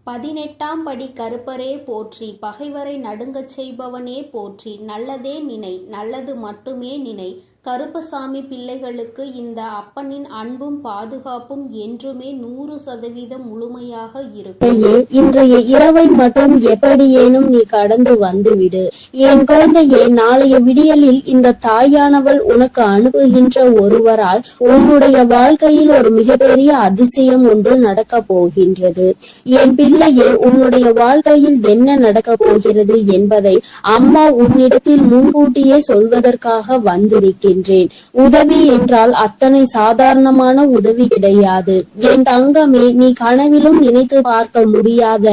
18ஆம் படி கருப்பரே போற்றி, பகைவரை நடுங்கச் செய்பவனே போற்றி, நல்லதே நினை, நல்லது மட்டுமே நினை. கருப்பசாமி பிள்ளைகளுக்கு இந்த அப்பனின் அன்பும் பாதுகாப்பும் என்றுமே 100% முழுமையாக இருக்கும். இன்றைய இரவை மட்டும் எப்படியேனும் நீ கடந்து வந்துவிடு. என் குழந்தையே, நாளைய விடியலில் இந்த தாயானவள் உனக்கு அனுப்புகின்ற ஒருவரால் உன்னுடைய வாழ்க்கையில் ஒரு மிகப்பெரிய அதிசயம் ஒன்று நடக்க போகின்றது. என் பிள்ளையே, உன்னுடைய வாழ்க்கையில் என்ன நடக்க போகிறது என்பதை அம்மா உன்னிடத்தில் முன்கூட்டியே சொல்வதற்காக வந்திருக்கிறேன். உதவி என்றால் அத்தனை சாதாரணமான உதவி கிடையாது. என் தங்கமே, நீ கனவிலும் நினைத்து பார்க்க முடியாத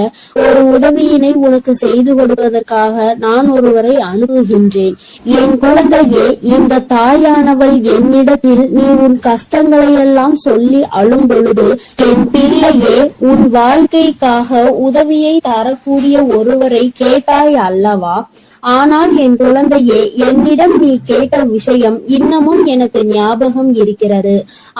ஒரு உதவியினை உனக்கு செய்து கொடுப்பதற்காக நான் ஒருவரை அணுகுகின்றேன். என் குழந்தையே, இந்த தாயானவள் என்னிடத்தில் நீ உன் கஷ்டங்களை எல்லாம் சொல்லி அழும் பொழுது, என் பிள்ளையே, உன் வாழ்க்கைக்காக உதவியை தரக்கூடிய ஒருவரை கேட்டாய் அல்லவா? ஆனால் என் குழந்தையே, என்னிடம் நீ கேட்ட விஷயம் இன்னமும் எனக்கு ஞாபகம் இருக்கிறது.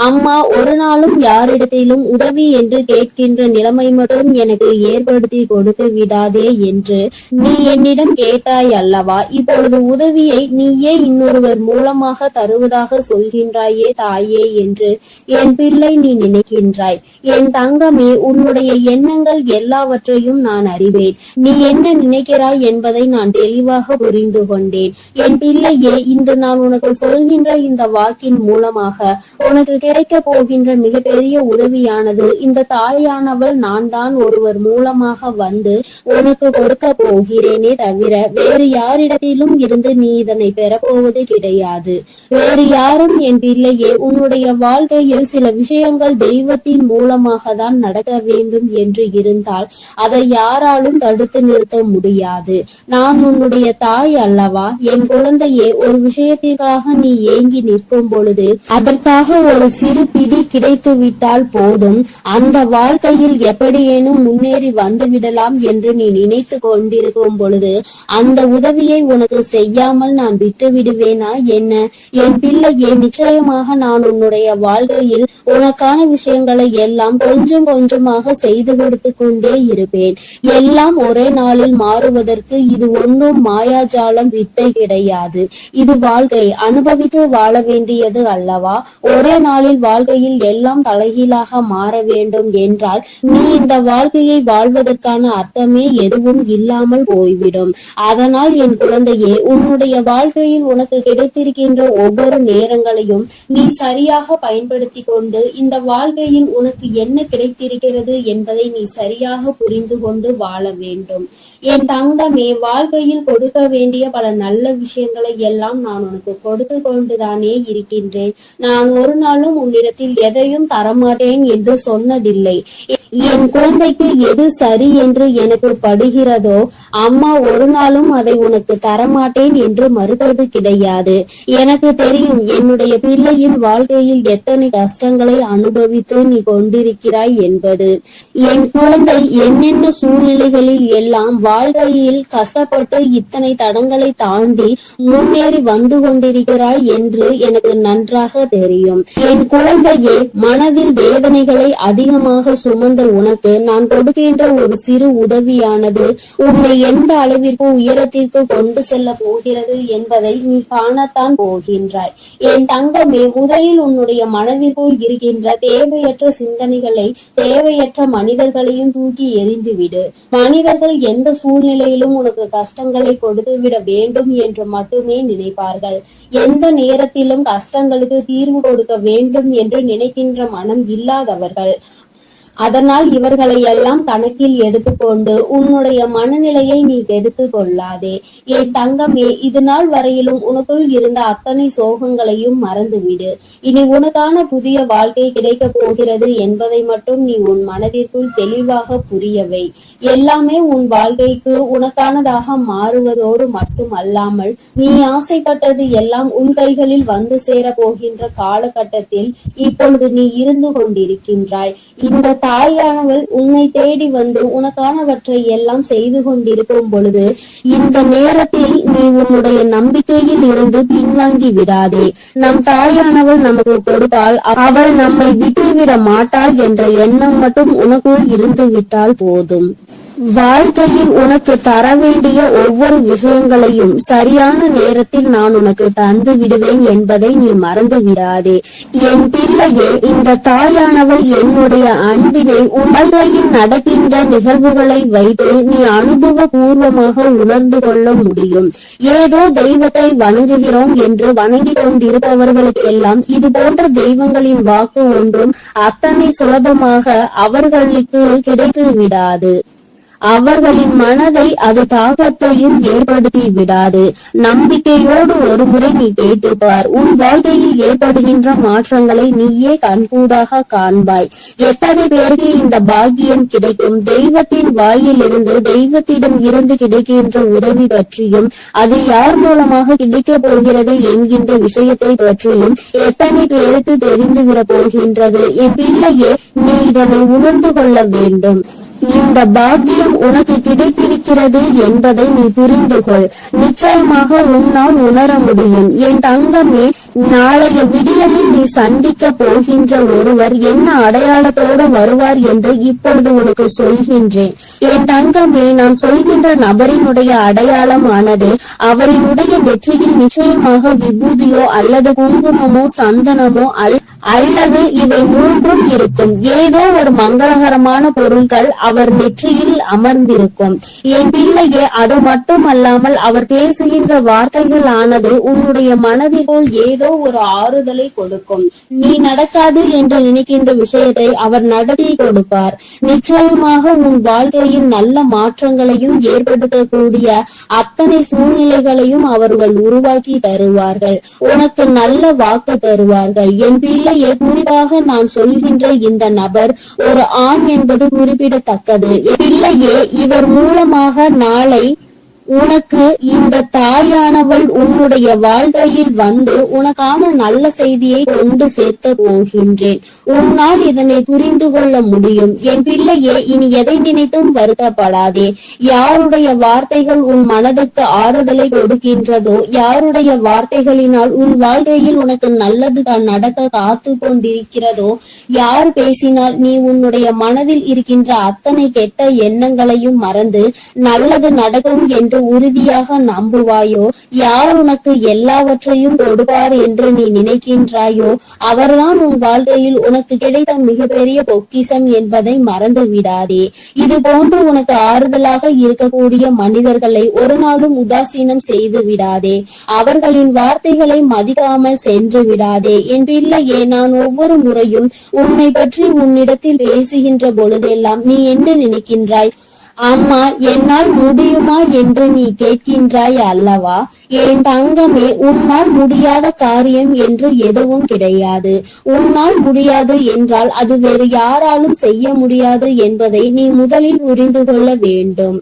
அம்மா ஒரு நாளும் யாரிடத்திலும் உதவி என்று கேட்கின்ற நிலைமை மட்டும் எனக்கு ஏற்படுத்தி கொடுத்து விடாதே என்று நீ என்னிடம் கேட்டாய் அல்லவா? இப்பொழுது உதவியை நீயே இன்னொருவர் மூலமாக தருவதாக சொல்கின்றாயே தாயே என்று என் பிள்ளை நீ நினைக்கின்றாய். என் தங்கமே, உன்னுடைய எண்ணங்கள் எல்லாவற்றையும் நான் அறிவேன். நீ என்ன நினைக்கிறாய் என்பதை நான் தெளிவாக புரிந்து கொண்டேன். என் பிள்ளையே, இன்று நான் உனக்கு சொல்கின்ற இந்த வாக்கின் மூலமாக உனக்கு கிடைக்க போகின்ற மிகப்பெரிய உதவியானது இந்த தாயானவள் நான் தான் ஒருவர் மூலமாக வந்து உனக்கு கொடுக்க போகிறேனே தவிர வேறு யாரிடத்திலும் இருந்து நீ இதனை பெறப்போவது கிடையாது. வேறு யாரும் என் பிள்ளையே, உன்னுடைய வாழ்க்கையில் சில விஷயங்கள் தெய்வத்தின் மூலமாக தான் நடக்க வேண்டும் என்று இருந்தால் அதை யாராலும் தடுத்து நிறுத்த முடியாது. நான் உன்னுடைய தாய் அல்லவா? என் குழந்தையே, ஒரு விஷயத்திற்காக நீ ஏங்கி நிற்கும் பொழுது அதற்காக ஒரு சிறு பிடி கிடைத்து விட்டால் போதும், அந்த வாழ்க்கையில் எப்படியேனும் முன்னேறி வந்து விடலாம் என்று நீ நினைத்து கொண்டிருக்கும் பொழுது அந்த உதவியை உனக்கு செய்யாமல் நான் விட்டு விடுவேனா என்ன? என் பிள்ளையே, நிச்சயமாக நான் உன்னுடைய வாழ்க்கையில் உனக்கான விஷயங்களை எல்லாம் கொஞ்சம் கொஞ்சமாக செய்து கொடுத்து கொண்டே இருப்பேன். எல்லாம் ஒரே நாளில் மாறுவதற்கு இது ஒன்றும் மாயாஜாலம் வித்தை கிடையாது. இது வாழ்க்கை, அனுபவித்து வாழ வேண்டியது அல்லவா? ஒரே நாளில் வாழ்க்கையில் எல்லாம் தலைகீழாக மாற வேண்டும் என்றால் நீ இந்த வாழ்க்கையை வாழ்வதற்கான அர்த்தமே எதுவும் இல்லாமல் போய்விடும். அதனால் என் குழந்தையே, உன்னுடைய வாழ்க்கையில் உனக்கு கிடைத்திருக்கின்ற ஒவ்வொரு நேரங்களையும் நீ சரியாக பயன்படுத்தி கொண்டு இந்த வாழ்க்கையில் உனக்கு என்ன கிடைத்திருக்கிறது என்பதை நீ சரியாக புரிந்து கொண்டு வாழ வேண்டும். என் தங்கமே, வாழ்க்கையில் கொடுக்க வேண்டிய பல நல்ல விஷயங்களை எல்லாம் நான் உனக்கு கொடுத்து கொண்டுதானே இருக்கின்றேன். நான் ஒரு நாளும் உன்னிடத்தில் எதையும் தரமாட்டேன் என்று சொன்னதில்லை. என் குழந்தைக்கு எது சரி என்று எனக்கு படுகிறதோ அம்மா ஒரு நாளும் அதை உனக்கு தரமாட்டேன் என்று மறுத்தது கிடையாது. எனக்கு தெரியும் என்னுடைய பிள்ளையின் வாழ்க்கையில் எத்தனை கஷ்டங்களை அனுபவித்து நீ கொண்டிருக்கிறாய் என்பது. என் குழந்தை என்னென்ன சூழ்நிலைகளில் எல்லாம் வாழ்க்கையில் கஷ்டப்பட்டு இத்தனை தடங்களை தாண்டி முன்னேறி வந்து கொண்டிருக்கிறாய் என்று எனக்கு நன்றாக தெரியும். என் குழந்தையே, மனதில் வேதனைகளை அதிகமாக சுமந்த உனக்கு நான் கொடுக்கின்ற ஒரு சிறு உதவியானது உன்னை எந்த அளவிற்கு உயரத்திற்கு கொண்டு செல்ல போகிறது என்பதை நீ காணத்தான் போகின்றாய். என் தங்கமே, முதலில் உன்னுடைய மனதிற்குள் இருக்கின்ற தேவையற்ற சிந்தனைகளை, தேவையற்ற மனிதர்களையும் தூக்கி எறிந்துவிடு. மனிதர்கள் எந்த சூழ்நிலையிலும் உனக்கு கஷ்டங்களை கொடுத்து விட வேண்டும் என்று மட்டுமே நினைப்பார்கள். எந்த நேரத்திலும் கஷ்டங்களுக்கு தீர்வு கொடுக்க வேண்டும் என்று நினைக்கின்ற மனம் இல்லாதவர்கள். அதனால் இவர்களை எல்லாம் கணக்கில் எடுத்துக்கொண்டு உன்னுடைய மனநிலையை நீ கெடுத்து கொள்ளாதே. என் தங்கமே, இது நாள் வரையிலும் உனக்குள் இருந்த அத்தனை சோகங்களையும் மறந்துவிடு. இனி உனக்கான புதிய வாழ்க்கை கிடைக்க போகிறது என்பதை மட்டும் நீ உன் மனதிற்குள் தெளிவாக புரியவை. எல்லாமே உன் வாழ்க்கைக்கு உனக்கானதாக மாறுவதோடு மட்டும் அல்லாமல் நீ ஆசைப்பட்டது எல்லாம் உன் கைகளில் வந்து சேர போகின்ற காலகட்டத்தில் இப்பொழுது நீ இருந்து கொண்டிருக்கின்றாய். இந்த தாயானவள் உன்னை தேடி வந்து உனக்கானவற்றை எல்லாம் செய்து கொண்டிருக்கும் பொழுது இந்த நேரத்தில் நீ உன்னுடைய நம்பிக்கையில் இருந்து பின்வாங்கி விடாதே. நம் தாயானவள் நமக்கு கொடுப்பாள், அவள் நம்மை விட்டுவிட மாட்டாள் என்ற எண்ணம் மட்டும் உனக்குள் இருந்து விட்டால் போதும். வாழ்க்கையில் உனக்கு தர வேண்டிய ஒவ்வொரு விஷயங்களையும் சரியான நேரத்தில் நான் உனக்கு தந்து விடுவேன் என்பதை நீ மறந்து விடாதே. என் பிள்ளையே, இந்த தாயானவள் என்னுடைய அன்பினை வாழ்க்கையில் நடக்கின்ற நிகழ்வுகளை வைத்து நீ அனுபவ பூர்வமாக உணர்ந்து கொள்ள முடியும். ஏதோ தெய்வத்தை வணங்குகிறோம் என்று வணங்கி கொண்டிருப்பவர்களுக்கெல்லாம் இது போன்ற தெய்வங்களின் வாக்கு ஒன்றும் அத்தனை சுலபமாக அவர்களுக்கு கிடைத்து விடாது. அவர்களின் மனதை அது தாக்கத்தையும் ஏற்படுத்தி விடாது. நம்பிக்கையோடு ஒரு முறை நீ கேட்டுப்பார். உன் வாழ்க்கையில் ஏற்படுகின்ற மாற்றங்களை நீயே கண்கூடாக காண்பாய். எத்தனை பேருக்கு இந்த பாக்கியம் கிடைக்கும்? தெய்வத்தின் வாயிலிருந்து தெய்வத்திடம் இருந்து கிடைக்கின்ற உதவி பற்றியும் அது யார் மூலமாக கிடைக்க போகிறது என்கின்ற விஷயத்தை பற்றியும் எத்தனை பேருக்கு தெரிந்துவிட போகின்றது? என் பிள்ளையே, நீ இதனை உணர்ந்து கொள்ள வேண்டும். இந்த பாக்கியம் உனக்கு கிடைத்திருக்கிறது என்பதை நீ புரிந்து கொள். நிச்சயமாக உன்னால் உணர முடியும். என் தங்கமே, நாளைய விடியலில் நீ சந்திக்க போகின்ற ஒருவர் என்ன அடையாளத்தோடு வருவார் என்று இப்பொழுது உனக்கு சொல்கின்றேன். என் தங்கமே, நான் சொல்கின்ற நபரினுடைய அடையாளமானது அவரினுடைய நெற்றியில் நிச்சயமாக விபூதியோ அல்லது குங்குமமோ சந்தனமோ அல்லது இவை மூன்றும் இருக்கும். ஏதோ ஒரு மங்களகரமான பொருட்கள் அவர் நெற்றியில் அமர்ந்திருக்கும். என் பிள்ளையே, அது மட்டுமல்லாமல் அவர் பேசுகின்ற வார்த்தைகள் ஆனது உன்னுடைய மனதிற்குள் ஏதோ ஒரு ஆறுதலை கொடுக்கும். நீ நடக்காது என்று நினைக்கின்ற விஷயத்தை அவர் நடத்தி கொடுப்பார். நிச்சயமாக உன் வாழ்க்கையில் நல்ல மாற்றங்களையும் ஏற்படுத்தக்கூடிய அத்தனை சூழ்நிலைகளையும் அவர்கள் உருவாக்கி தருவார்கள். உனக்கு நல்ல வாக்கு தருவார்கள். என் பிள்ளை, குறிப்பாக நான் சொல்கின்ற இந்த நபர் ஒரு ஆண் என்பது குறிப்பிடத்தக்கது. பிள்ளையே, இவர் மூலமாக நாளை உனக்கு இந்த தாயானவள் உன்னுடைய வாழ்க்கையில் வந்து உனக்கான நல்ல செய்தியை கொண்டு சேர்த்த போகின்றேன். உன்னால் இதனை புரிந்து கொள்ள முடியும். என் பிள்ளையே, இனி எதை நினைத்தும் வருத்தப்படாதே. யாருடைய வார்த்தைகள் உன் மனதுக்கு ஆறுதலை கொடுக்கின்றதோ, யாருடைய வார்த்தைகளினால் உன் வாழ்க்கையில் உனக்கு நல்லது நடக்க காத்து கொண்டிருக்கிறதோ, யார் பேசினால் நீ உன்னுடைய மனதில் இருக்கின்ற அத்தனை கெட்ட எண்ணங்களையும் மறந்து நல்லது நடக்கும் என்று உறுதியாக நம்புவாயோ, யார் உனக்கு எல்லாவற்றையும் கொடுப்பார் என்று நீ நினைக்கின்றாயோ, அவர்தான் உன் வாழ்க்கையில் உனக்கு கிடைத்த மிகப்பெரிய பொக்கிஷம் என்பதை மறந்து விடாதே. இது போன்று உனக்கு ஆறுதலாக இருக்கக்கூடிய மனிதர்களை ஒரு நாளும் உதாசீனம் செய்து விடாதே. அவர்களின் வார்த்தைகளை மதிக்காமல் சென்று விடாதே. என் பிள்ளையே, நான் ஒவ்வொரு முறையும் உன்னை பற்றி உன்னிடத்தில் பேசுகின்ற பொழுதெல்லாம் நீ என்ன நினைக்கின்றாய்? அம்மா, என்னால் முடியுமா என்று நீ கேட்கின்றாய் அல்லவா? என் தங்கமே, உன்னால் முடியாத காரியம் என்று எதுவும் கிடையாது. உன்னால் முடியாது என்றால் அது வேறு யாராலும் செய்ய முடியாது என்பதை நீ முதலில் புரிந்து கொள்ள வேண்டும்.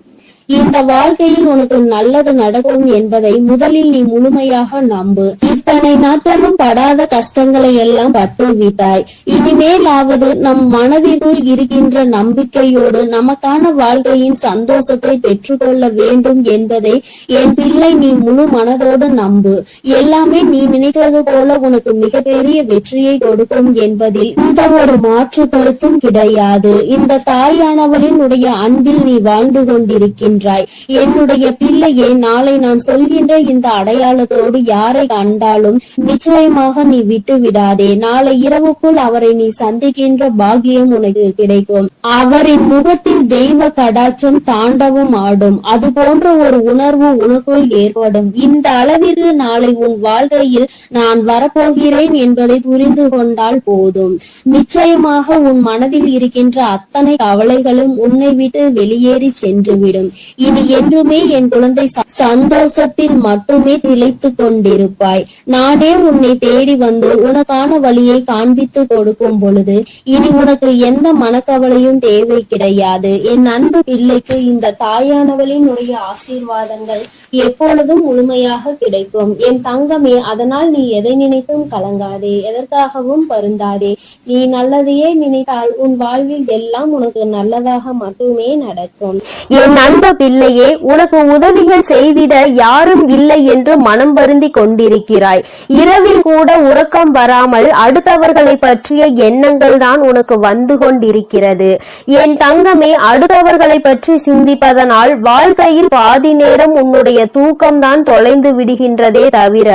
இந்த வாழ்க்கையில் உனக்கு நல்லது நடக்கும் என்பதை முதலில் நீ முழுமையாக நம்பு. இத்தனை நாட்களும் படாத கஷ்டங்களை எல்லாம் பட்டு விட்டாய். இனிமேலாவது நம் மனதிற்குள் இருக்கின்ற நம்பிக்கையோடு நமக்கான வாழ்க்கையின் சந்தோஷத்தை பெற்றுக்கொள்ள வேண்டும் என்பதை என் பிள்ளை நீ முழு மனதோடு நம்பு. எல்லாமே நீ நினைத்தது போல உனக்கு மிகப்பெரிய வெற்றியை கொடுக்கும் என்பதில் இந்த ஒரு மாற்று கருத்தும் கிடையாது. இந்த தாயானவளின் உடைய அன்பில் நீ வாழ்ந்து கொண்டிருக்கின்ற என்னுடைய பிள்ளையே, நாளை நான் சொல்கின்ற இந்த அடையாளத்தோடு யாரை கண்டாலும் நிச்சயமாக நீ விட்டு விடாதே. நாளை இரவுக்குள் அவரை நீ சந்திக்கின்ற பாக்கியம் உனக்கு கிடைக்கும். அவரின் முகத்தில் தெய்வ கடாட்சம் தாண்டவம் ஆடும். அது போன்ற ஒரு உணர்வு உனக்குள் ஏற்படும். இந்த அளவிற்கு நாளை உன் வாழ்க்கையில் நான் வரப்போகிறேன் என்பதை புரிந்து கொண்டால் போதும். நிச்சயமாக உன் மனதில் இருக்கின்ற அத்தனை கவலைகளும் உன்னை விட்டு வெளியேறி சென்றுவிடும். இனி என்றுமே என் குழந்தை சந்தோஷத்தில் மட்டுமே திளைத்து கொண்டிருப்பாய். நானே உன்னை தேடி வந்து உனக்கான வழியை காண்பித்து கொடுக்கும் பொழுது இனி உனக்கு எந்த மனக்கவலையும் தேவை கிடையாது. என் அன்பு பிள்ளைக்கு இந்த தாயானவளினுடைய ஆசீர்வாதங்கள் எப்பொழுதும் முழுமையாக கிடைக்கும். என் தங்கமே, அதனால் நீ எதை நினைத்தும் கலங்காதே, எதற்காகவும் வருந்தாதே. நீ நல்லதையே நினைத்தால் உன் வாழ்வில் எல்லாம் உனக்கு நல்லதாக மட்டுமே நடக்கும். என் அன்பு பிள்ளையே, உனக்கு உதவிகள் செய்திட யாரும் இல்லை என்று மனம் வருந்தி கொண்டிருக்கிறாய். இரவில் கூட உறக்கம் வராமல் அடுத்தவர்களை பற்றிய எண்ணங்கள் தான் உனக்கு வந்து கொண்டிருக்கிறது. என் தங்கமே, அடுத்தவர்களை பற்றி சிந்திப்பதனால் வாழ்க்கையில் பாதி நேரம் உன்னுடைய தூக்கம்தான் தொலைந்து விடுகின்றதே தவிர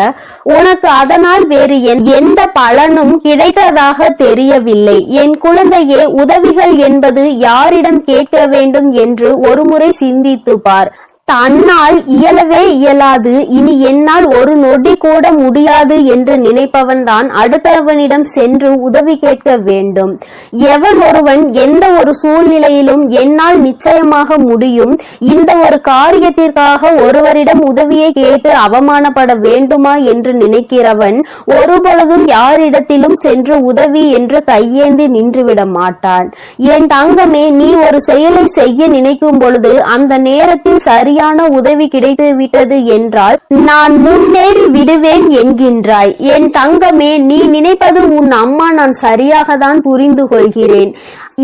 உனக்கு அதனால் வேறு எந்த பலனும் கிடைத்ததாக தெரியவில்லை. என் குழந்தையே, உதவிகள் என்பது யாரிடம் கேட்க வேண்டும் என்று ஒருமுறை சிந்தித்து பார். தன்னால் இயலவே இயலாது, இனி என்னால் ஒரு நொடி கூட முடியாது என்று நினைப்பவன் தான் அடுத்தவனிடம் சென்று உதவி கேட்க வேண்டும். எவன் ஒருவன் எந்த ஒரு சூழ்நிலையிலும் என்னால் நிச்சயமாக முடியும், இந்த ஒரு காரியத்திற்காக ஒருவரிடம் உதவியை கேட்டு அவமானப்பட வேண்டுமா என்று நினைக்கிறவன் ஒருபொழுதும் யாரிடத்திலும் சென்று உதவி என்று கையேந்தி நின்றுவிட மாட்டான். என் தங்கமே, நீ ஒரு செயலை செய்ய நினைக்கும் பொழுது அந்த நேரத்தில் சரியான உதவி கிடைத்து விட்டது என்றால் நான் முன்னேறி விடுவேன் என்கின்றாய். என் தங்கமே, நீ நினைப்பது உன் அம்மா நான் சரியாக தான் புரிந்து கொள்கிறேன்.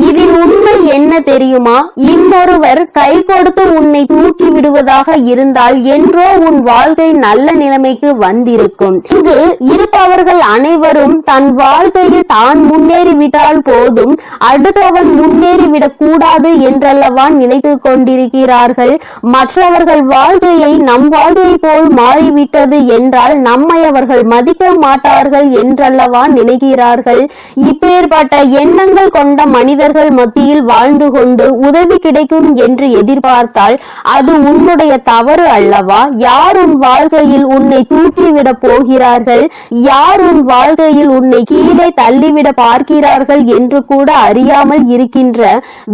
இதில் உண்மை என்ன தெரியுமா? இன்னொருவர் கை கொடுத்து உன்னை தூக்கி விடுவதாக இருந்தால் என்றோ உன் வாழ்க்கை நல்ல நிலைமைக்கு வந்திருக்கும். இங்கு இருப்பவர்கள் அனைவரும் தன் வாழ்க்கையில் தான் முன்னேறிவிட்டால் போதும், அடுத்தவன் முன்னேறிவிடக் கூடாது என்றல்லவா நினைத்து கொண்டிருக்கிறார்கள். மற்றவர்கள் வாழ்க்கையை நம் வாழ்க்கையை போல் மாறிவிட்டது என்றால் நம்மை அவர்கள் மதிக்க மாட்டார்கள் என்றல்லவா நினைக்கிறார்கள். இப்பேற்பட்ட எண்ணங்கள் கொண்ட மனிதர்கள் மத்தியில் வாழ்ந்து கொண்டு உதவி கிடைக்கும் என்று எதிர்பார்த்தால் அது உன்னுடைய தவறு அல்லவா? யார் உன் வாழ்க்கையில் உன்னை தூக்கிவிட போகிறார்கள், யார் உன் வாழ்க்கையில் உன்னை கீழே தள்ளிவிட பார்க்கிறார்கள் என்று கூட அறியாமல் இருக்கின்ற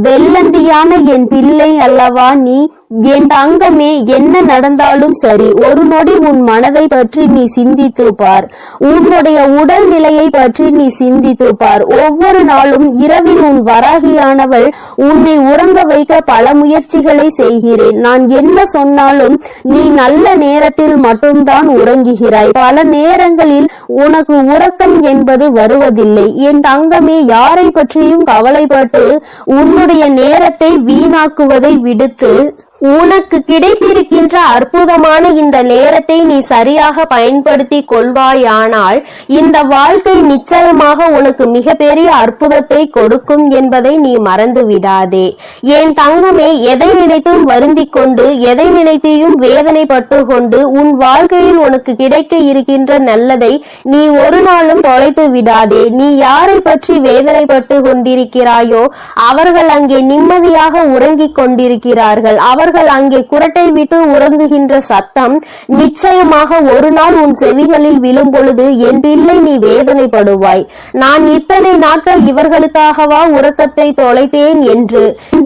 வெள்ளந்தியான என் பிள்ளை அல்லவா நீ? என் தங்கமே, என்ன நடந்தாலும் சரி, ஒரு நொடி உன் மனதை பற்றி நீ சிந்தித்து பார். உன்னுடைய உடல் நிலையை பற்றி நீ சிந்தித்து பார். ஒவ்வொரு நாளும் இரவில் உன் வராகியானவள் உன்னை உறங்க வைக்க பல முயற்சிகளை செய்கிறேன். நான் என்ன சொன்னாலும் நீ நல்ல நேரத்தில் மட்டும்தான் உறங்குகிறாய். பல நேரங்களில் உனக்கு உறக்கம் என்பது வருவதில்லை. என் தங்கமே, யாரை பற்றியும் கவலைப்பட்டு உன்னுடைய நேரத்தை வீணாக்குவதை விடுத்து உனக்கு கிடைத்திருக்கின்ற அற்புதமான இந்த நேரத்தை நீ சரியாக பயன்படுத்தி கொள்வாயானால் இந்த வாழ்க்கை நிச்சயமாக உனக்கு மிகப்பெரிய அற்புதத்தை கொடுக்கும் என்பதை நீ மறந்து விடாதே. என் தங்கமே, எதை நினைத்தும் வருந்தி கொண்டு எதை நினைத்தையும் வேதனைப்பட்டு கொண்டு உன் வாழ்க்கையில் உனக்கு கிடைக்க இருக்கின்ற நல்லதை நீ ஒரு நாளும் தொலைத்து விடாதே. நீ யாரை பற்றி வேதனைப்பட்டு கொண்டிருக்கிறாயோ அவர்கள் அங்கே நிம்மதியாக உறங்கிக் கொண்டிருக்கிறார்கள். அவர்கள் அங்கே குரட்டை விட்டு உறங்குகின்ற சத்தம் நிச்சயமாக ஒரு நாள் உன் செவிகளில் விழும் பொழுது என் பிள்ளை நீ வேதனைப்படுவாய். நான் இத்தனை நாட்கள் இவர்களுக்காகவா உறக்கத்தை தொலைத்தேன் என்று.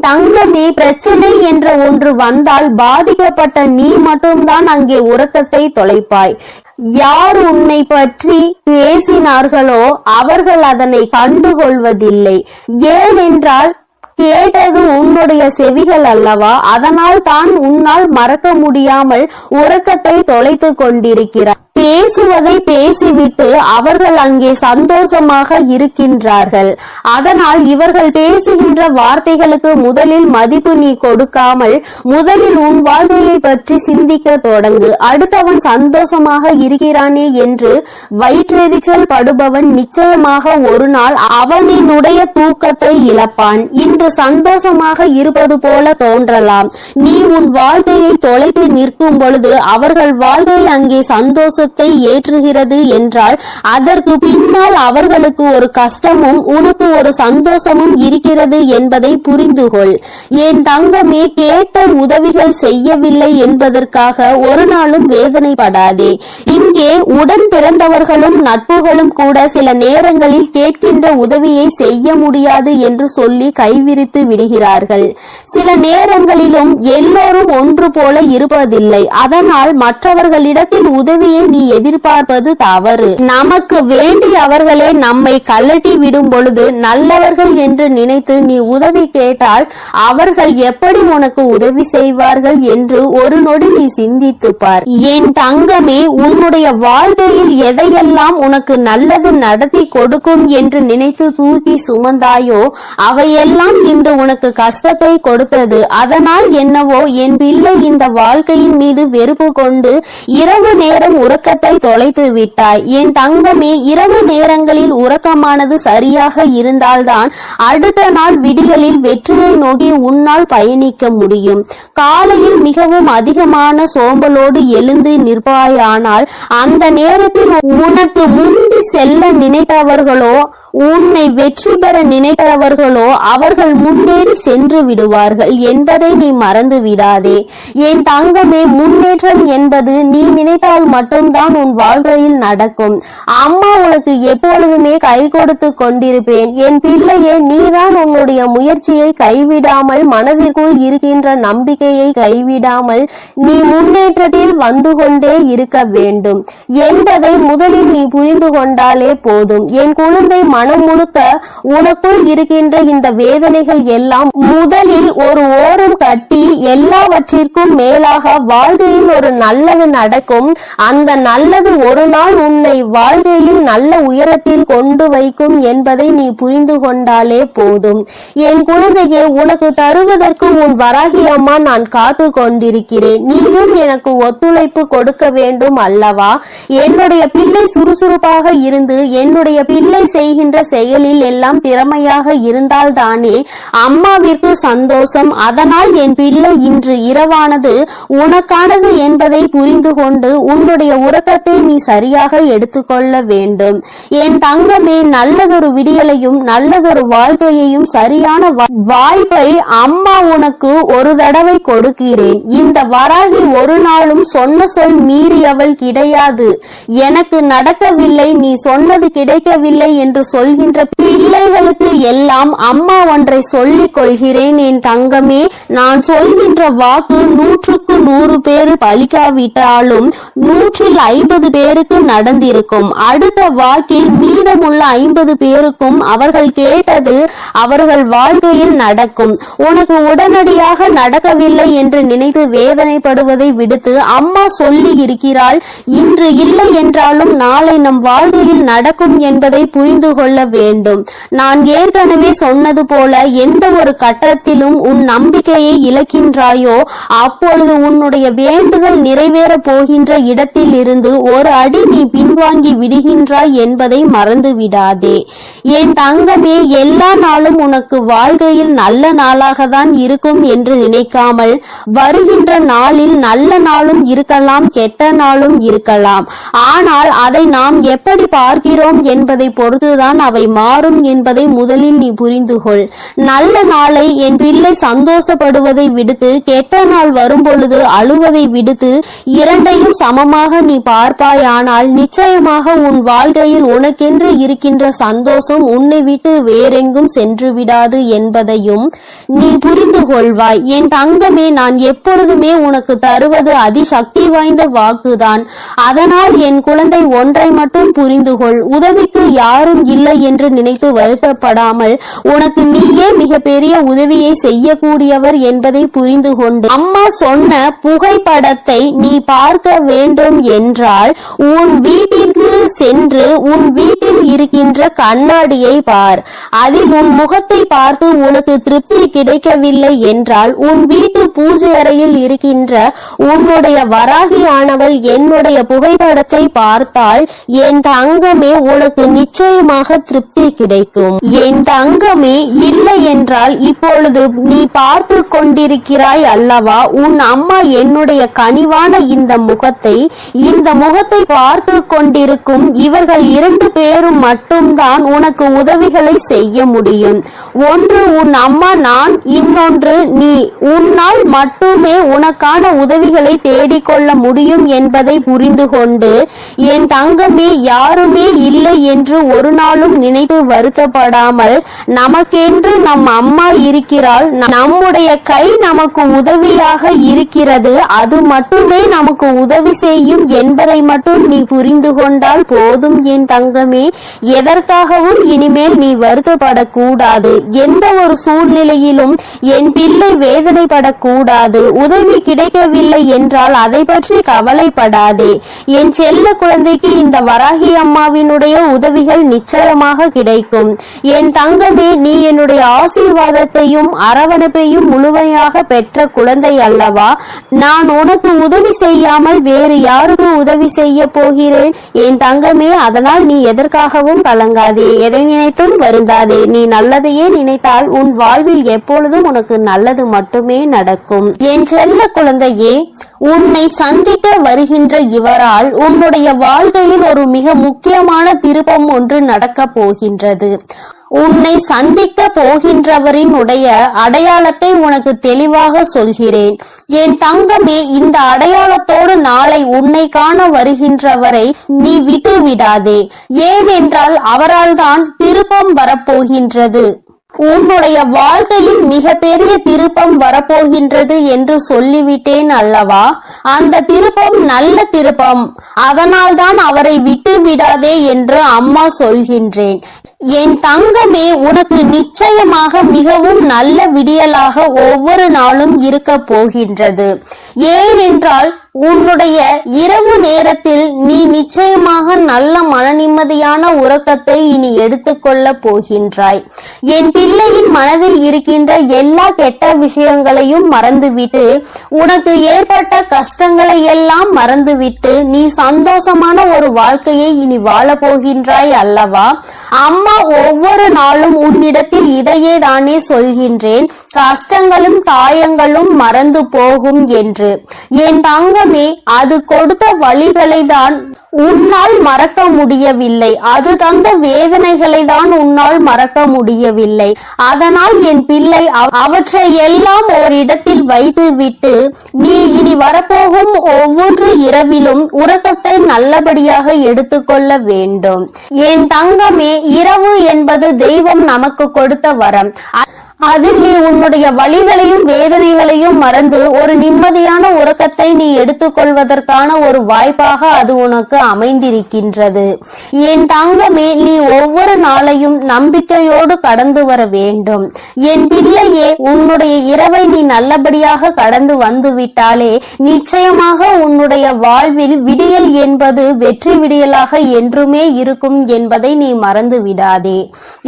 தங்கமே, பிரச்சனை என்ற ஒன்று வந்தால் பாதிக்கப்பட்ட நீ மட்டும்தான் அங்கே உறக்கத்தை தொலைப்பாய். யார் உன்னை பற்றி பேசினார்களோ அவர்கள் அதனை கண்டுகொள்வதில்லை. ஏனென்றால் கேட்டது உன்னுடைய செவிகள் அல்லவா? அதனால் தான் உன்னால் மறக்க முடியாமல் உறக்கத்தை தொலைத்து கொண்டிருக்கிறார். பேசுவதை பேசிவிட்டு அவர்கள் அங்கே சந்தோஷமாக இருக்கின்றார்கள். அதனால் இவர்கள் பேசுகின்ற வார்த்தைகளுக்கு முதலில் மதிப்பு நீ கொடுக்காமல் முதலில் உன் வாழ்க்கையை பற்றி சிந்திக்க தொடங்கு. அடுத்தவன் சந்தோஷமாக இருக்கிறானே என்று வயிற்றெரிச்சல் படுபவன் நிச்சயமாக ஒரு நாள் அவனினுடைய தூக்கத்தை இழப்பான். இன்று சந்தோஷமாக இருப்பது போல தோன்றலாம். நீ உன் வாழ்க்கையை தொலைத்து நிற்கும் பொழுது அவர்கள் வாழ்க்கை அங்கே சந்தோஷ ஏற்றுகிறது என்றால் அதற்கு பின்னால் அவர்களுக்கு ஒரு கஷ்டமும் உனக்கு ஒரு சந்தோஷமும் இருக்கிறது என்பதை புரிந்துகொள். என் தங்கமே, கேட்ட உதவிகள் செய்யவில்லை என்பதற்காக ஒரு நாளும் வேதனைப்படாதே. இந்த இங்கே உடன் பிறந்தவர்களும் நட்புகளும் கூட சில நேரங்களில் கேட்கின்ற உதவியை செய்ய முடியாது என்று சொல்லி கைவிரித்து விடுகிறார்கள். சில நேரங்களிலும் எல்லோரும் ஒன்று போல இருப்பதில்லை. அதனால் மற்றவர்களிடத்தில் உதவியை நீ எதிர்பார்ப்பது தவறு. நமக்கு வேண்டியவர்களே நம்மை கலட்டி விடும் பொழுது நல்லவர்கள் என்று நினைத்து நீ உதவி கேட்டால் அவர்கள் எப்படி உனக்கு உதவி செய்வார்கள் என்று ஒரு நொடி நீ சிந்தித்து பார். என் தங்கமே, உன்னுடைய வாழ்க்கையில் எதையெல்லாம் உனக்கு நல்லது நடத்தி கொடுக்கும் என்று நினைத்து தூக்கி சுமந்தாயோ அவையெல்லாம் இன்று உனக்கு கஷ்டத்தை கொடுத்தது. அதனால் என்னவோ என் பிள்ளை இந்த வாழ்க்கையின் மீது வெறுப்பு கொண்டு இரவு நேரம் உறக்கத்தை தொலைத்து விட்டாய். என் தங்கமே, இரவு நேரங்களில் உறக்கமானது சரியாக இருந்தால்தான் அடுத்த நாள் விடியலில் வெற்றியை நோக்கி உன்னால் பயணிக்க முடியும். காலையில் மிகவும் அதிகமான சோம்பலோடு எழுந்து நிற்பாயானால் அந்த நேரத்தில் உனக்கு முந்தி செல்ல நினைத்தவர்களோ உன்னை வெற்றி பெற நினைத்தவர்களோ அவர்கள் முன்னேறி சென்று விடுவார்கள் என்பதை நீ மறந்து விடாதே. என் தங்கமே, முன்னேற்றம் என்பது நீ நினைத்தால் மட்டும்தான் உன் வாழ்க்கையில் நடக்கும். அம்மா உனக்கு எப்பொழுதுமே கை கொடுத்து கொண்டிருப்பேன். என் பிள்ளையே, நீதான் உன்னுடைய முயற்சியை கைவிடாமல், மனதிற்குள் இருக்கின்ற நம்பிக்கையை கைவிடாமல் நீ முன்னேற்றத்தில் வந்து கொண்டே இருக்க வேண்டும் என்பதை முதலில் நீ புரிந்து கொண்டாலே போதும். என் குழந்தை, மனம் முழுக்க உனக்குள் இருக்கின்ற இந்த வேதனைகள் எல்லாம் முதலில் ஒரு ஓரம் கட்டி எல்லாவற்றிற்கும் மேலாக வாழ்க்கையில் ஒரு நல்லது நடக்கும். அந்த நல்லது ஒரு நாள் உன்னை வாழ்க்கையில் நல்ல உயரத்தில் கொண்டு வைக்கும் என்பதை நீ புரிந்து கொண்டாலே போதும். என் குழந்தையே, உனக்கு தருவதற்கு உன் வராகி அம்மா நான் காத்து கொண்டிருக்கிறேன். நீயும் எனக்கு ஒத்துழைப்பு கொடுக்க வேண்டும் அல்லவா? என்னுடைய பிள்ளை சுறுசுறுப்பாக இருந்து என்னுடைய பிள்ளை செய்கின்ற செயலில் எல்லாம் திறமையாக இருந்தால்தானே அம்மாவிற்கு சந்தோஷம். அதனால் என் பிள்ளை இன்று இரவானது உனக்கானது என்பதை புரிந்து கொண்டு உன்னுடைய உறக்கத்தை நீ சரியாக எடுத்துக்கொள்ள வேண்டும். என் தங்கமே, நல்லதொரு விடியலையும் நல்லதொரு வாழ்க்கையையும் சரியான வாய்ப்பை அம்மா உனக்கு ஒரு தடவை கொடுக்கிறேன். இந்த வராகி ஒரு நாளும் சொன்ன சொல் மீறியவள் கிடையாது. எனக்கு நடக்கவில்லை, நீ சொன்னது கிடைக்கவில்லை என்று சொல்கின்ற பிள்ளைகளுக்கு எல்லாம் அம்மா ஒன்றை சொல்லிக் கொள்கிறேன். என் தங்கமே, நான் சொல்கின்ற வாக்கு 100க்கு 100 பேர் பலிக்காவிட்டாலும் 150 பேருக்கு நடந்திருக்கும். அடுத்த வாக்கில் மீதமுள்ள 50 பேருக்கும் அவர்கள் கேட்டது அவர்கள் வாழ்க்கையில் நடக்கும். உனக்கு உடனடியாக நடக்கவில்லை என்று நினைத்து வேதனைப்படுவதை விடுத்து அம்மா சொல்லி இருக்கிறாள், இன்று இல்லை என்றாலும் நாளை நம் வாழ்க்கையில் நடக்கும் என்பதை புரிந்து கொள்ள வேண்டும். நான் ஏற்கனவே சொன்னது போல எந்த ஒரு கட்டத்திலும் உன் நம்பிக்கையை இழக்கின்றாயோ அப்பொழுது உன்னுடைய வேண்டுதல் நிறைவேற போகின்ற இடத்தில் இருந்து ஒரு அடி நீ பின்வாங்கி விடுகின்றாய் என்பதை மறந்து விடாதே. என் தங்கமே, எல்லா நாளும் உனக்கு வாழ்க்கையில் நல்ல நாளாக தான் இருக்கும் என்று நினைக்காமல் வருகின்ற நாளில் நல்ல நாளும் இருக்கலாம், கெட்ட நாளும் இருக்கலாம். ஆனால் அதை நாம் எப்படி பார்க்கிறோம் என்பதை பொறுத்துதான் அவை மாறும் என்பதை முதலில் நீ புரிந்து கொள். நல்ல நாளை என் பிள்ளை சந்தோஷப்படுவதை விடுத்து கெட்ட நாள் வரும் பொழுது அழுவதை விடுத்து இரண்டையும் சமமாக நீ பார்ப்பாயானால் நிச்சயமாக உன் வாழ்க்கையில் உனக்கென்று இருக்கின்ற சந்தோஷம் உன்னை விட்டு வேறெங்கும் சென்று விடாது என்பதையும் நீ புரிந்து கொள்வாய். என் தங்கமே, நான் எப்பொழுதுமே உனக்கு தருவது அதிசக்தி வாய்ந்த வாக்குதான். அதனால் என் குழந்தை, ஒன்றை மட்டும் புரிந்து கொள். உதவிக்கு யாரும் இல்லை என்று நினைத்து வருத்தப்படாமல் உனக்கு நீயே மிகப்பெரிய உதவியை செய்யக்கூடியவர் என்பதை புரிந்து கொண்டு அம்மா சொன்ன புகைப்படத்தை நீ பார்க்க வேண்டும் என்றால் உன் வீட்டிற்கு சென்று உன் வீட்டில் இருக்கின்ற கண்ணாடியை பார். அதில் உன் முகத்தை பார்த்து உனக்கு திருப்தி கிடைக்கவில்லை என்றால் உன் வீட்டு பூஜை அறையில் இருக்கின்ற உன்னுடைய வராகியானவள் என்னுடைய புகைப்படத்தை பார்த்தால் என் தங்கமே உனக்கு நிச்சயமாக திருப்தி கிடைக்கும். என் தங்கமே, இல்லை என்றால் இப்பொழுது நீ பார்த்து கொண்டிருக்கிறாய் அல்லவா? அல்லவா உன் அம்மா என்னுடைய கனிவான இந்த முகத்தை பார்த்து கொண்டிருக்கும் இவர்கள் 2 பேரும் மட்டும்தான் உனக்கு உதவிகளை செய்ய முடியும். ஒன்று உன் அம்மா நான், இன்னொன்று நீ. உன்னால் மட்டுமே உனக்கான உதவிகளை தேடிக்கொள்ள முடியும் என்பதை புரிந்து கொண்டு என் தங்கமே, யாருமே இல்லை என்று ஒரு நாளும் நினைத்து வருத்தப்படாமல், நமக்கென்று நம் அம்மா இருக்கிறாள், நம்முடைய கை நமக்கு உதவியாக இருக்கிறது, அது மட்டுமே நமக்கு உதவி செய்யும் என்பதை மட்டும் நீ புரிந்து கொண்டால் போதும் என் தங்கமே. எதற்காகவும் இனிமேல் நீ வருத்தப்படக்கூடாது. எந்த ஒரு சூழ்நிலையிலும் என் பிள்ளை வேதனைப்படக்கூடாது. உதவி கிடைக்கவில்லை என்றால் அதை பற்றி கவலைப்படாதே. என் செல்ல குழந்தைக்கு இந்த வராகி அம்மாவினுடைய உதவிகள் நிச்சயமாக கிடைக்கும். என் தங்கமே, நீ என்னுடைய ஆசீர்வாதத்தையும் அரவணைப்பையும் முழுமையாக பெற்ற குழந்தை அல்லவா. நான் உனக்கு உதவி செய்யாமல் வேறு யாருக்கு உதவி செய்ய போகிறேன் என் தங்கமே. அதனால் நீ எதற்காகவும் கலங்காதே, எதை நினைத்தும் வருந்தாதே. நீ நல்லதையே நினைத்தால் உன் வாழ்வில் எப்பொழுதும் உனக்கு நல்லது மட்டுமே நடக்கும். என் செல்ல குழந்தையே, உன்னை சந்திக்க வருகின்ற இவரால் உன்னுடைய வாழ்க்கையில் ஒரு மிக முக்கியமான திருப்பம் ஒன்று நடக்க போகின்றது. உன்னை சந்திக்க போகின்றவரின் உடைய அடையாளத்தை உனக்கு தெளிவாக சொல்கிறேன் என் தங்கமே. இந்த அடையாளத்தோடு நாளை உன்னை காண வருகின்றவரை நீ விட்டு விடாதே. ஏனென்றால் அவரால் தான் திருப்பம் வரப்போகின்றது. உன்னுடைய வாழ்க்கையில் மிக பெரிய திருப்பம் வரப்போகின்றது என்று சொல்லிவிட்டேன் அல்லவா. அந்த திருப்பம் நல்ல திருப்பம். அதனால் தான் அவரை விட்டு விடாதே என்று அம்மா சொல்கின்றேன். என் தங்கமே, உனக்கு நிச்சயமாக மிகவும் நல்ல விடியலாக ஒவ்வொரு நாளும் இருக்க போகின்றது. ஏனென்றால் உன்னுடைய இரவு நேரத்தில் நீ நிச்சயமாக நல்ல மன நிம்மதியான உறக்கத்தை இனி எடுத்துக்கொள்ள போகின்றாய். என் பிள்ளையின் மனதில் இருக்கின்ற எல்லா கெட்ட விஷயங்களையும் மறந்துவிட்டு, உனக்கு ஏற்பட்ட கஷ்டங்களை எல்லாம் மறந்துவிட்டு நீ சந்தோஷமான ஒரு வாழ்க்கையை இனி வாழ போகின்றாய் அல்லவா. அம்மா ஒவ்வொரு நாளும் உன்னிடத்தில் இதையே தானே சொல்கின்றேன், கஷ்டங்களும் தாயங்களும் மறந்து போகும் என்று. என் தங்கமே, அது கொடுத்த வழிகளை தான் உன்னால் மறக்க முடியவில்லை. அது தந்த வேதனைகளை தான் உன்னால் மறக்க முடியவில்லை. அதனால் என் பிள்ளை அவற்றை எல்லாம் ஓரிடத்தில் வைத்து விட்டு நீ இனி வரப்போகும் ஒவ்வொரு இரவிலும் உறக்கத்தை நல்லபடியாக எடுத்துக்கொள்ள வேண்டும். என் தங்கமே, இரவு என்பது தெய்வம் நமக்கு கொடுத்த வரம். அதில் நீ உன்னுடைய வலிகளையும் வேதனைகளையும் மறந்து ஒரு நிம்மதியான உறக்கத்தை நீ எடுத்துக்கொள்வதற்கான ஒரு வாய்ப்பாக அது உனக்கு அமைந்திருக்கின்றது. என் தங்கமே, நீ ஒவ்வொரு நாளையும் நம்பிக்கையோடு கடந்து வர வேண்டும். என் பிள்ளையே, உன்னுடைய இரவை நீ நல்லபடியாக கடந்து வந்து விட்டாலே நிச்சயமாக உன்னுடைய வாழ்வில் விடியல் என்பது வெற்றி விடியலாக என்றுமே இருக்கும் என்பதை நீ மறந்து விடாதே.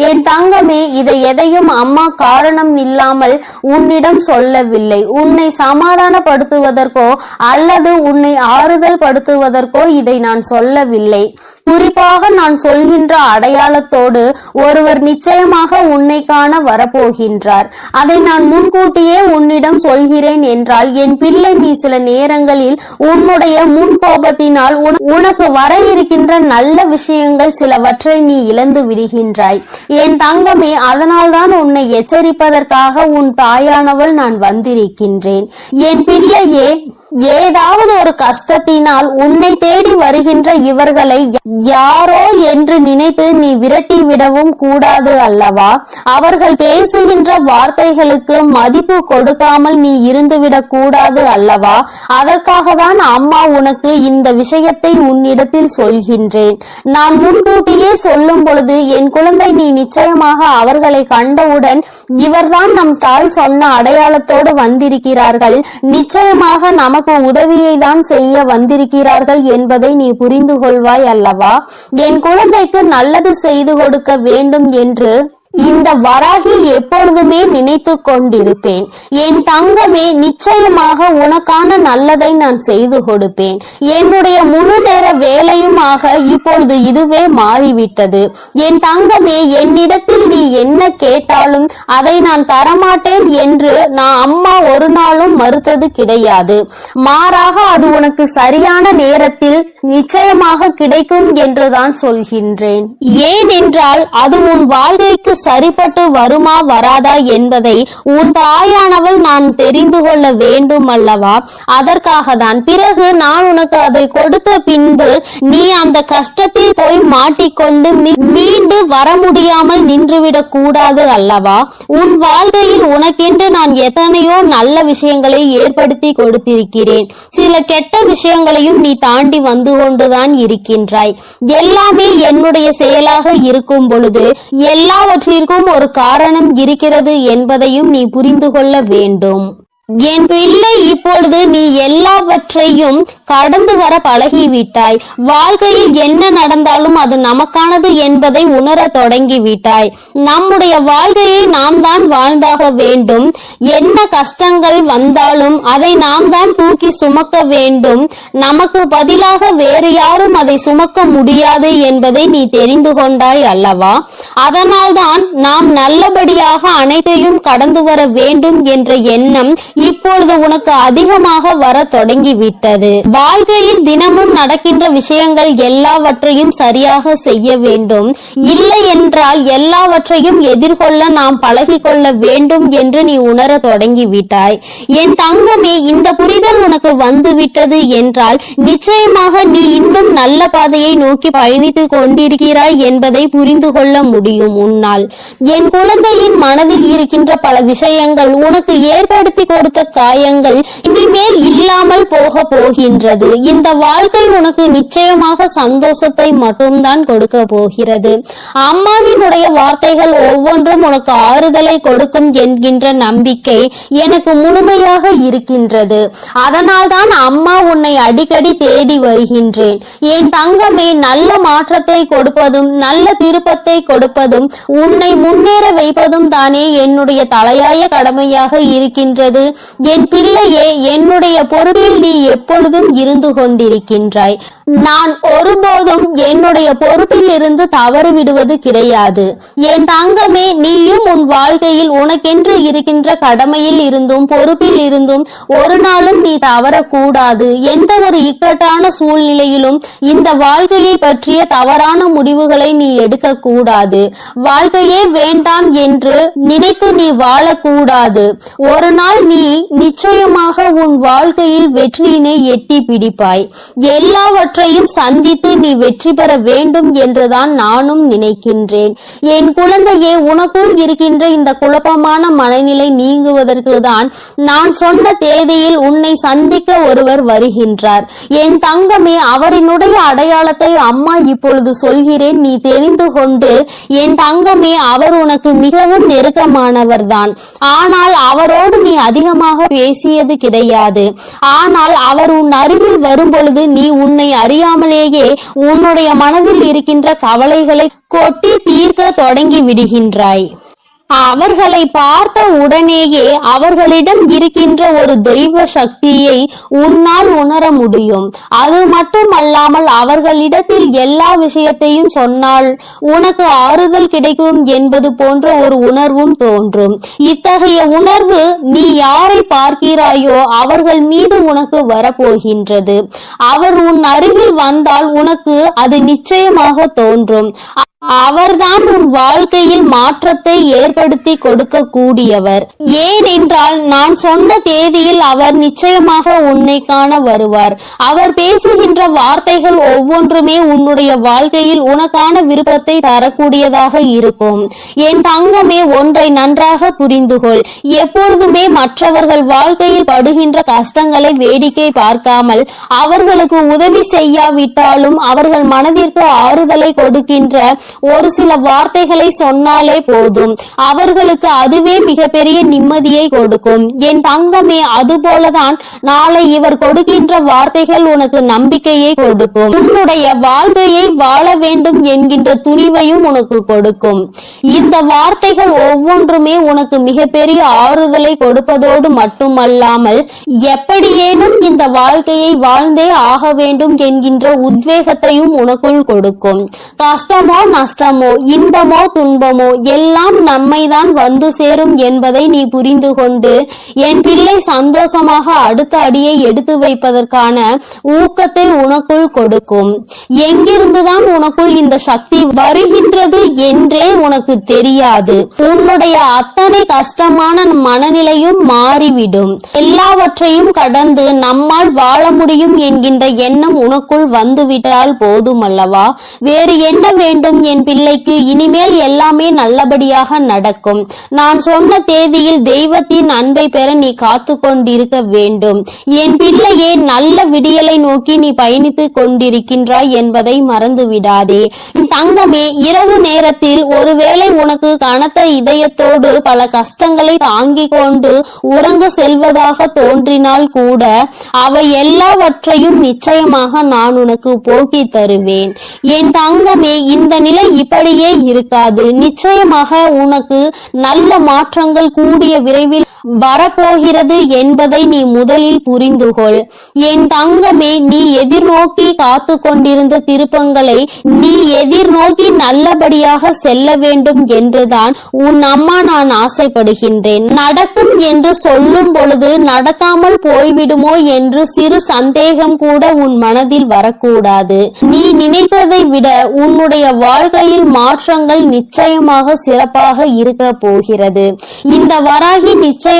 என் தங்கமே, இதை எதையும் அம்மா காரணம் இல்லாமல் உன்னிடம் சொல்லவில்லை. உன்னை சமாதானப்படுத்துவதற்கோ அல்லது உன்னை ஆறுதல் படுத்துவதற்கோ இதை நான் சொல்லவில்லை. குறிப்பாக நான் சொல்கின்ற அடையாளத்தோடு ஒருவர் நிச்சயமாக உன்னை காண வரப்போகின்றார். அதை நான் முன்கூட்டியே உன்னிடம் சொல்கிறேன் என்றால் என் பிள்ளை, நீ சில நேரங்களில் உன்னுடைய முன்கோபத்தினால் உனக்கு வர இருக்கின்ற நல்ல விஷயங்கள் சிலவற்றை நீ இழந்து விடுகின்றாய். என் தங்கமே, அதனால்தான் உன்னை எச்சரிப்பதற்காக உன் தாயானவள் நான் வந்திருக்கின்றேன். என் பிள்ளையே, ஏதாவது ஒரு கஷ்டத்தினால் உன்னை தேடி வருகின்ற இவர்களை யாரோ என்று நினைத்து நீ விரட்டி விடவும் கூடாது அல்லவா. அவர்கள் பேசுகின்ற வார்த்தைகளுக்கு மதிப்பு கொடுக்காமல் நீ இருந்துவிடக் கூடாது அல்லவா. அதற்காக தான் அம்மா உனக்கு இந்த விஷயத்தை உன்னிடத்தில் சொல்கின்றேன். நான் முன்கூட்டியே சொல்லும் பொழுது என் குழந்தை, நீ நிச்சயமாக அவர்களை கண்டவுடன் இவர்தான் நம் தாய் சொன்ன அடையாளத்தோடு வந்திருக்கிறார்கள், நிச்சயமாக நமக்கு உதவியை தான் செய்ய வந்திருக்கிறார்கள் என்பதை நீ புரிந்து கொள்வாய் அல்லவா. என் குழந்தைக்கு நல்லது செய்து கொடுக்க வேண்டும் என்று இந்த வராகி எப்பொழுதுமே நினைத்து கொண்டிருப்பேன். என் தங்கமே, நிச்சயமாக உனக்கான நல்லதை நான் செய்து கொடுப்பேன். என்னுடைய முழு நேர வேலையுமாக இப்பொழுது இதுவே மாறிவிட்டது. என் தங்கமே, என்னிடத்தில் நீ என்ன கேட்டாலும் அதை நான் தரமாட்டேன் என்று நான் அம்மா ஒரு நாளும் மறுத்தது கிடையாது. மாறாக அது உனக்கு சரியான நேரத்தில் நிச்சயமாக கிடைக்கும் என்றுதான் சொல்கின்றேன். ஏனென்றால் அது உன் வாழ்க்கைக்கு சரிப்பட்டு வருமா வராதா என்பதை உன் தாயானவள் நான் தெரிந்து கொள்ள வேண்டும் அல்லவா? அதற்காக தான். பிறகு நான் உனக்கு அதை கொடுத்த பின்பு நீ அந்த கஷ்டத்தில் போய் மாட்டிக்கொண்டு மீண்டு வர முடியாமல் நின்றுவிடக் கூடாது அல்லவா? உன் வாழ்க்கையில் உனக்கென்று நான் எத்தனையோ நல்ல விஷயங்களை ஏற்படுத்தி கொடுத்திருக்கிறேன். சில கெட்ட விஷயங்களையும் நீ தாண்டி வந்து கொண்டுதான் இருக்கின்றாய். எல்லாமே என்னுடைய செயலாக இருக்கும் பொழுது எல்லாவற்றிற்கும் ஒரு காரணம் இருக்கிறது என்பதையும் நீ புரிந்து கொள்ள வேண்டும். என் பிள்ளை, இப்பொழுது நீ எல்லாவற்றையும் கடந்து வர பழகிவிட்டாய். வாழ்க்கையில் என்ன நடந்தாலும் அது நமக்கானது என்பதை உணர தொடங்கிவிட்டாய். நம்முடைய வாழ்க்கையை நாம் தான் வாழ்ந்தாக வேண்டும். என்ன கஷ்டங்கள் வந்தாலும் அதை நாம் தான் தூக்கி சுமக்க வேண்டும். நமக்கு பதிலாக வேறு யாரும் அதை சுமக்க முடியாது என்பதை நீ தெரிந்து கொண்டாய் அல்லவா? அதனால்தான் நாம் நல்லபடியாக அனைத்தையும் கடந்து வர வேண்டும் என்ற எண்ணம் இப்பொழுது உனக்கு அதிகமாக வர தொடங்கிவிட்டது. வாழ்க்கையில் தினமும் நடக்கின்ற விஷயங்கள் எல்லாவற்றையும் சரியாக செய்ய வேண்டும். இல்லை என்றால் எல்லாவற்றையும் எதிர்கொள்ள நாம் பழகிக்கொள்ள வேண்டும் என்று நீ உணர தொடங்கிவிட்டாய். என் தங்கமே, இந்த புரிதல் உனக்கு வந்துவிட்டது என்றால் நிச்சயமாக நீ இன்னும் நல்ல பாதையை நோக்கி பயணித்துக் கொண்டிருக்கிறாய் என்பதை புரிந்து கொள்ள முடியும் உன்னால். என் குழந்தையின் மனதில் இருக்கின்ற பல விஷயங்கள் உனக்கு ஏற்படுத்தி கொடுத்த காயங்கள் இனிமேல் இல்லாமல் போக போகின்றது. இந்த வாழ்க்கை உனக்கு நிச்சயமாக சந்தோஷத்தை மட்டும்தான் கொடுக்க போகிறது. அம்மாவினுடைய வார்த்தைகள் ஒவ்வொன்றும் உனக்கு ஆறுதலை கொடுக்கும் என்கின்ற நம்பிக்கை எனக்கு முழுமையாக இருக்கின்றது. அதனால் தான் அம்மா உன்னை அடிக்கடி தேடி வருகின்றேன். என் தங்கமே, நல்ல மாற்றத்தை கொடுப்பதும் நல்ல திருப்பத்தை கொடுப்பதும் உன்னை முன்னேற வைப்பதும் தானே என்னுடைய தலையாய கடமையாக இருக்கின்றது. என் பிள்ளையே, என்னுடைய பொறுப்பில் நீ எப்பொழுதும் இருந்து கொண்டிருக்கின்றாய். நான் ஒருபோதும் என்னுடைய பொறுப்பில் இருந்து தவறு விடுவது கிடையாது. என் தங்கமே, நீயும் உன் வாழ்க்கையில் உனக்கென்று இருக்கின்ற கடமையில் இருந்தும் பொறுப்பில் இருந்தும் ஒரு நாளும் நீ தவறக்கூடாது. எந்த ஒரு இக்கட்டான சூழ்நிலையிலும் இந்த வாழ்க்கையை பற்றிய தவறான முடிவுகளை நீ எடுக்க கூடாது. வாழ்க்கையே வேண்டாம் என்று நினைத்து நீ வாழக்கூடாது. ஒரு நாள் நீ நிச்சயமாக உன் வாழ்க்கையில் வெற்றியினை எட்டி பிடிப்பாய். எல்லாவற்றையும் சந்தித்து நீ வெற்றி பெற வேண்டும் என்றுதான் நானும் நினைக்கின்றேன். என் குழந்தையே, உனக்குள் இருக்கின்ற இந்த குழப்பமான மனநிலை நீங்குவதற்கு தான் நான் சொன்ன தேதியில் உன்னை சந்திக்க ஒருவர் வருகின்றார். என் தங்கமே, அவரினுடைய அடையாளத்தை அம்மா இப்பொழுது சொல்கிறேன், நீ தெரிந்து கொண்டு. என் தங்கமே, அவர் உனக்கு மிகவும் நெருக்கமானவர் தான். ஆனால் அவரோடு நீ அதிகமாக பேசியது கிடையாது. ஆனால் அவர் உன் அருகில் வரும் பொழுது நீ உன்னை அறியாமலேயே உன்னுடைய மனதில் இருக்கின்ற கவலைகளை கொட்டி தீர்க்க தொடங்கி விடுகின்றாய். அவர்களை பார்த்த உடனேயே அவர்களிடம் இருக்கின்ற ஒரு தெய்வ சக்தியை உன்னால் உணர முடியும். அது மட்டுமல்லாமல் அவர்களிடத்தில் எல்லா விஷயத்தையும் சொன்னால் உனக்கு ஆறுதல் கிடைக்கும் என்பது போன்ற ஒரு உணர்வும் தோன்றும். இத்தகைய உணர்வு நீ யாரை பார்க்கிறாயோ அவர்கள் மீது உனக்கு வரப்போகின்றது. அவர் உன் அருகில் வந்தால் உனக்கு அது நிச்சயமாக தோன்றும். அவர்தான் உன் வாழ்க்கையில் மாற்றத்தை ஏற்படுத்தி கொடுக்க கூடியவர். ஏனென்றால் நான் சொன்ன தேதியில் அவர் நிச்சயமாக உன்னை காண வருவார். அவர் பேசுகின்ற வார்த்தைகள் ஒவ்வொன்றுமே உன்னுடைய வாழ்க்கையில் உனக்கான விருப்பத்தை தரக்கூடியதாக இருக்கும். என் தங்கமே, ஒன்றை நன்றாக புரிந்துகொள். எப்பொழுதுமே மற்றவர்கள் வாழ்க்கையில் படுகின்ற கஷ்டங்களை வேடிக்கை பார்க்காமல் அவர்களுக்கு உதவி செய்யாவிட்டாலும் அவர்கள் மனதிற்கு ஆறுதலை கொடுக்கின்ற ஒரு சில வார்த்தைகளை சொன்னாலே போதும். அவர்களுக்கு அதுவே மிகப்பெரிய நிம்மதியை கொடுக்கும். என் தங்கமே, அதுபோலதான் நாளை இவர் கொடுக்கின்ற வார்த்தைகள் உனக்கு நம்பிக்கையை கொடுக்கும். உன்னுடைய வாழ்க்கையை வாழ வேண்டும் என்கின்ற துணிவையும் உனக்கு கொடுக்கும். இந்த வார்த்தைகள் ஒவ்வொன்றுமே உனக்கு மிகப்பெரிய ஆறுதலை கொடுப்பதோடு மட்டுமல்லாமல் எப்படியேனும் இந்த வாழ்க்கையை வாழ்ந்தே ஆக வேண்டும் என்கின்ற உத்வேகத்தையும் உனக்குள் கொடுக்கும். கஷ்டமோ நஷ்டமோ இன்பமோ துன்பமோ எல்லாம் நம்மைதான் வந்து சேரும் என்பதை நீ புரிந்து கொண்டு என் பிள்ளை சந்தோஷமாக அடுத்த அடியை எடுத்து வைப்பதற்கான ஊக்கத்தை உனக்குள் கொடுக்கும். எங்கிருந்துதான் உனக்குள் இந்த சக்தி வருகின்றது என்றே உனக்கு தெரியாது. உன்னுடைய அத்தனை கஷ்டமான மனநிலையும் மாறிவிடும். எல்லாவற்றையும் கடந்து நம்மால் வாழ முடியும் என்கின்ற எண்ணம் உனக்குள் வந்துவிட்டால் போதுமல்லவா? வேறு என்ன வேண்டும் என் பிள்ளைக்கு? இனிமேல் எல்லாமே நல்லபடியாக நடக்கும். நான் சொன்ன தேதியில் தெய்வத்தின் அன்பை பெற நீ காத்து கொண்டிருக்க வேண்டும். என் பிள்ளையே, நல்ல விடியலை நோக்கி நீ பயணித்துக் கொண்டிருக்கின்றாய் என்பதை மறந்து விடாதே. தங்கமே, இரவு நேரத்தில் ஒருவேளை உனக்கு கனத்த இதயத்தோடு பல கஷ்டங்களை தாங்கிக் கொண்டு உறங்க செல்வதாக தோன்றினால் கூட அவை எல்லாவற்றையும் நிச்சயமாக நான் உனக்கு போக்கி தருவேன். என் தங்கமே, இந்த நிலை இப்படியே இருக்காது. நிச்சயமாக உனக்கு நல்ல மாற்றங்கள் கூடிய விரைவில் வரப்போகிறது என்பதை நீ முதலில் புரிந்துகொள். என் தங்கமே, நீ எதிர்நோக்கி காத்து கொண்டிருந்த திருப்பங்களை நீ எதிர்நோக்கி நல்லபடியாக செல்ல வேண்டும் என்றுதான் உன் அம்மா நான் ஆசைப்படுகின்றேன். நடக்கும் என்று சொல்லும் பொழுது நடக்காமல் போய்விடுமோ என்று சிறு சந்தேகம் கூட உன் மனதில் வரக்கூடாது. நீ நினைத்ததை விட உன்னுடைய வாழ்க்கையில் மாற்றங்கள் நிச்சயமாக சிறப்பாக இருக்க போகிறது. இந்த வராகி நிச்சயமாக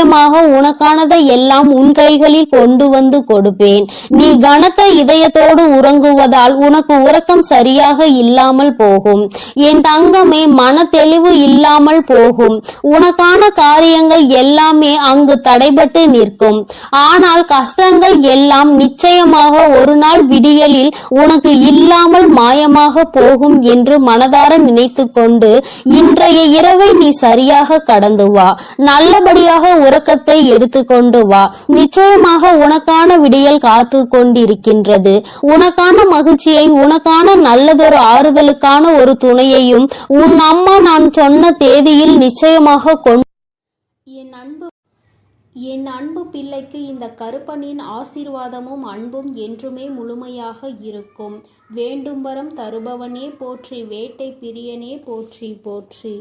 உனக்கானதை எல்லாம் உன் கைகளில் கொண்டு வந்து கொடுப்பேன். நீ கனத்த இதயத்தோடு உறங்குவதால் உனக்கு உறக்கம் சரியாக இல்லாமல் போகும். என் தங்கமே, மன தெளிவு இல்லாமல் போகும். உனக்கான காரியங்கள் எல்லாமே அங்கு தடைபட்டு நிற்கும். ஆனால் கஷ்டங்கள் எல்லாம் நிச்சயமாக ஒரு நாள் விடியலில் உனக்கு இல்லாமல் மாயமாக போகும் என்று மனதார நினைத்து கொண்டு இன்றைய இரவை நீ சரியாக கடந்து வா. நல்லபடியாக உறக்கத்தை எடுத்துக்கொண்டு வா. நிச்சயமாக உனக்கான விடியல் காத்து கொண்டிருக்கின்றது. உனக்கான மகிழ்ச்சியை, உனக்கான நல்லதொரு ஆறுதலுக்கான ஒரு துணையையும் உன் அம்மா நான் சொன்ன தேதியில் நிச்சயமாக கொண்டு. என் அன்பு பிள்ளைக்கு இந்த கருப்பனின் ஆசீர்வாதமும் அன்பும் என்றுமே முழுமையாக இருக்கும். வேண்டும் வரம் தருபவனே போற்றி, வேட்டை பிரியனே போற்றி போற்றி.